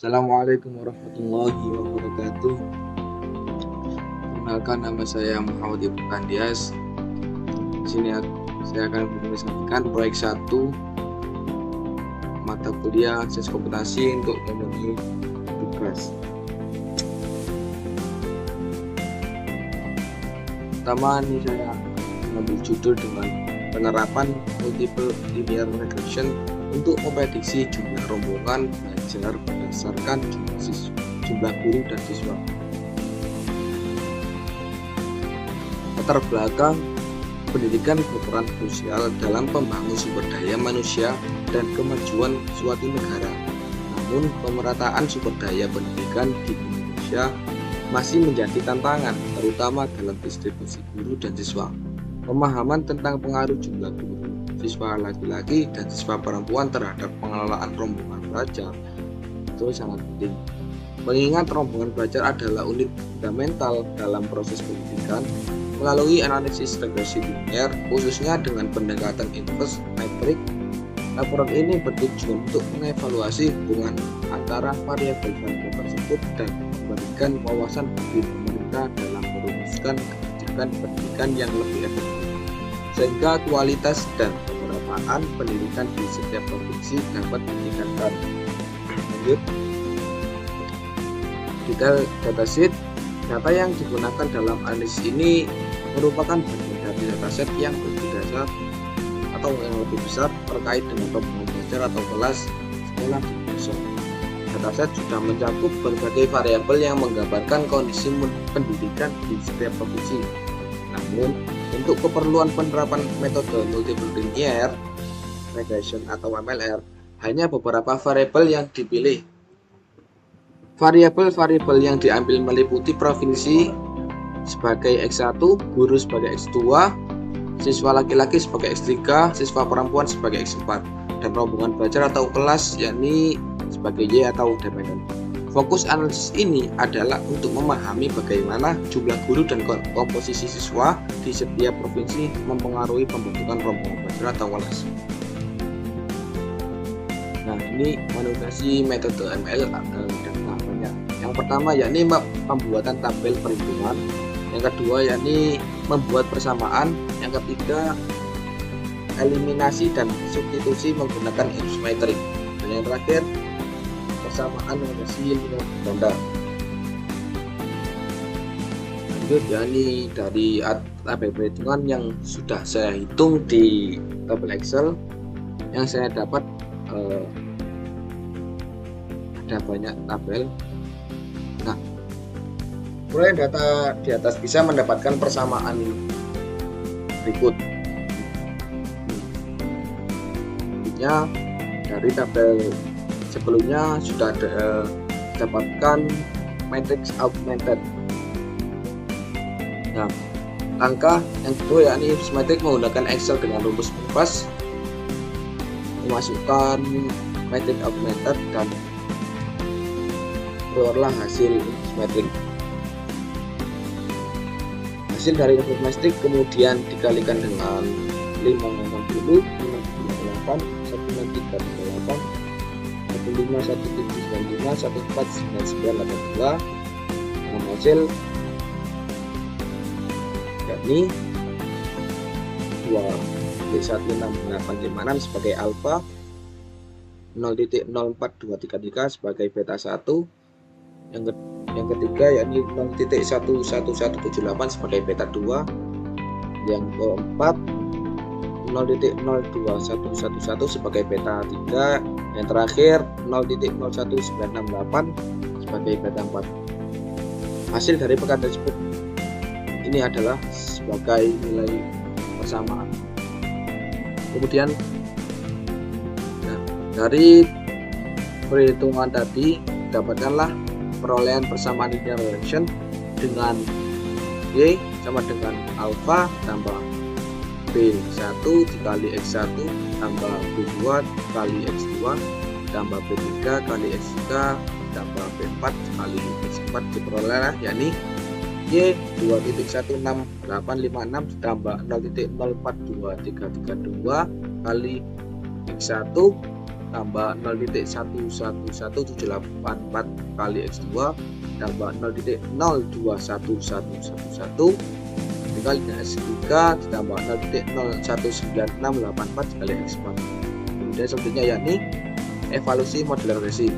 Assalamualaikum warahmatullahi wabarakatuh. Perkenalkan, nama saya Muhammad Ibnu Kandias. Di sini saya akan menjelaskan proyek 1 mata kuliah sains komputasi untuk memenuhi tugas. Pertama ini saya mengambil judul dengan penerapan multiple linear regression untuk memprediksi jumlah rombongan belajar berdasarkan jumlah guru dan siswa. Latar belakang pendidikan berperan krusial dalam pembangunan sumber daya manusia dan kemajuan suatu negara. Namun, pemerataan sumber daya pendidikan di Indonesia masih menjadi tantangan, terutama dalam distribusi guru dan siswa. Pemahaman tentang pengaruh jumlah guru, siswa laki-laki dan siswa perempuan terhadap pengelolaan rombongan belajar itu sangat penting. Mengingat rombongan belajar adalah unit fundamental dalam proses pendidikan, melalui analisis regresi linear, khususnya dengan pendekatan inverse metrik, laporan ini bertujuan untuk mengevaluasi hubungan antara variabel-variabel tersebut dan memberikan wawasan bagi pemerintah dalam merumuskan kebijakan pendidikan yang lebih efektif, sehingga kualitas dan pemerataan pendidikan di setiap provinsi dapat ditingkatkan. Lanjut, detail datasheet. Data yang digunakan dalam analisis ini merupakan bagian dari dataset yang berdasar atau yang lebih besar terkait dengan rombongan belajar atau kelas sekolah di Indonesia. Dataset sudah mencakup berbagai variabel yang menggambarkan kondisi pendidikan di setiap provinsi. Namun, untuk keperluan penerapan metode multiple linear regression atau MLR, hanya beberapa variabel yang dipilih. Variabel-variabel yang diambil meliputi provinsi sebagai X1, guru sebagai X2, siswa laki-laki sebagai X3, siswa perempuan sebagai X4, dan rombongan belajar atau kelas yakni sebagai Y atau dependen. Fokus analisis ini adalah untuk memahami bagaimana jumlah guru dan komposisi siswa di setiap provinsi mempengaruhi pembentukan rombongan belajar atau kelas. Nah, ini manipulasi metode ML dan tahapannya. Yang pertama yakni pembuatan tabel perhitungan, yang kedua yakni membuat persamaan, yang ketiga eliminasi dan substitusi menggunakan inverse metrik, dan yang terakhir persamaan mengisi ganda. Lanjut, yakni dari tabel perhitungan yang sudah saya hitung di tabel Excel, yang saya dapat ada banyak tabel. Nah, mulai data di atas bisa mendapatkan persamaan berikut. Intinya dari tabel sebelumnya sudah dapatkan matrix augmented. Nah, langkah yang kedua yakni matrix menggunakan Excel dengan rumus bebas, memasukkan matrix augmented dan keluarlah hasil matrix. Hasil dari input matrix kemudian dikalikan dengan 560, 538, 1638, 151795, 149982 dengan hasil yakni 2.16856 sebagai alfa, 0.04233 sebagai beta 1, yang ketiga yakni 0.11178 sebagai beta 2, yang keempat 0.02111 sebagai beta 3, yang terakhir 0.01968 sebagai beta 4. Hasil dari perkara tersebut ini adalah sebagai nilai persamaan. Kemudian dari perhitungan tadi dapatkanlah perolehan persamaan linear regression dengan Y sama dengan alfa tambah B1 dikali X1 tambah B2 kali X2 tambah B3 kali X3 tambah B4 kali X4 diperoleh yakni Y 2.16856 tambah 0.042332 kali X1 tambah 0.111784 kali X2 tambah 0.021111 dikali dengan X3 ditambah 0.019684 dikali X4. Kemudian selanjutnya yakni evaluasi model regresi.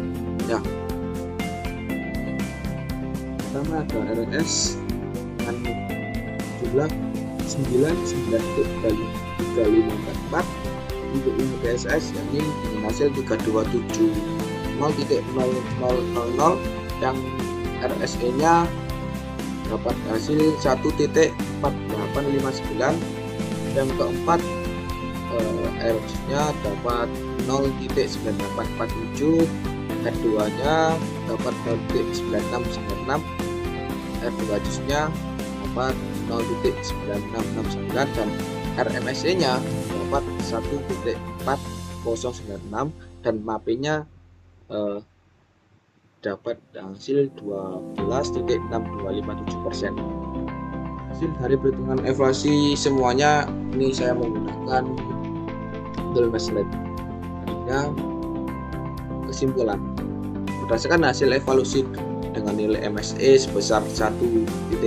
Ya, pertama ada RNS dengan jumlah 99.354 untuk ilmu PSS yakni dengan hasil 327.0.0000 yang RSE nya dapat hasil 1.4859. Yang keempat RS nya dapat 0.9847, R2 nya dapat 0.9696, R2 nya dapat 0.9669 dan RMSE nya dapat 1.4096 dan MAP nya dapat hasil 12.6257%. Hasil dari perhitungan evaluasi semuanya ini saya menggunakan Google Maslach. Kesimpulan, berdasarkan hasil evaluasi dengan nilai MSE sebesar 1.987,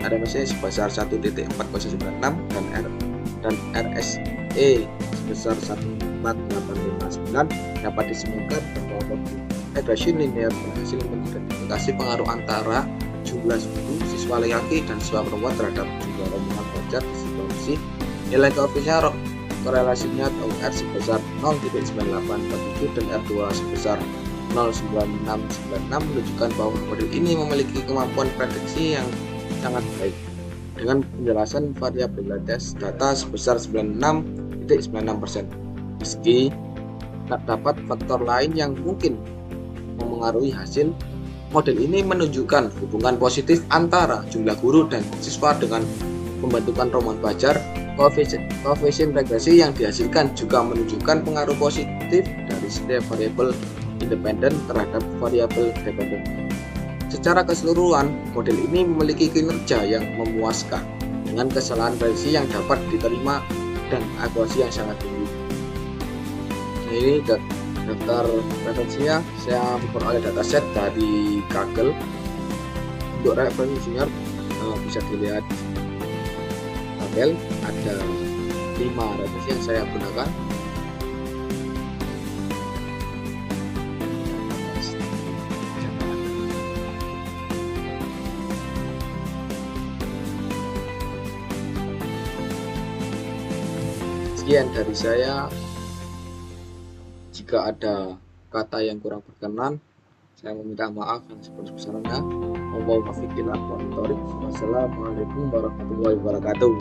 RMSE sebesar 1.4096 dan RSE sebesar 1.4859 dapat disimpulkan bahwa modul regression linear berhasil mengidentifikasi pengaruh antara jumlah siswa laki-laki dan siswa perempuan terhadap jumlah rombongan pelajar di situasi. Nilai koefisien korelasinya R sebesar 0.9847 dan R2 sebesar 0.9696 menunjukkan bahwa model ini memiliki kemampuan prediksi yang sangat baik dengan penjelasan variabilitas data sebesar 96.96%. Meski terdapat faktor lain yang mungkin memengaruhi hasil, model ini menunjukkan hubungan positif antara jumlah guru dan siswa dengan pembentukan rombongan pelajar. Koefisien regresi yang dihasilkan juga menunjukkan pengaruh positif dari setiap variabel independen terhadap variabel dependen. Secara keseluruhan, model ini memiliki kinerja yang memuaskan dengan kesalahan prediksi yang dapat diterima dan akurasi yang sangat tinggi. Nah, ini daftar referensinya. Saya memperoleh dataset dari Kaggle. Untuk referensinya bisa dilihat tabel, ada 5 referensi yang saya gunakan. Sekian dari saya. Jika ada kata yang kurang berkenan, saya meminta maaf yang sebesar-besarnya. Wassalamualaikum warahmatullahi wabarakatuh.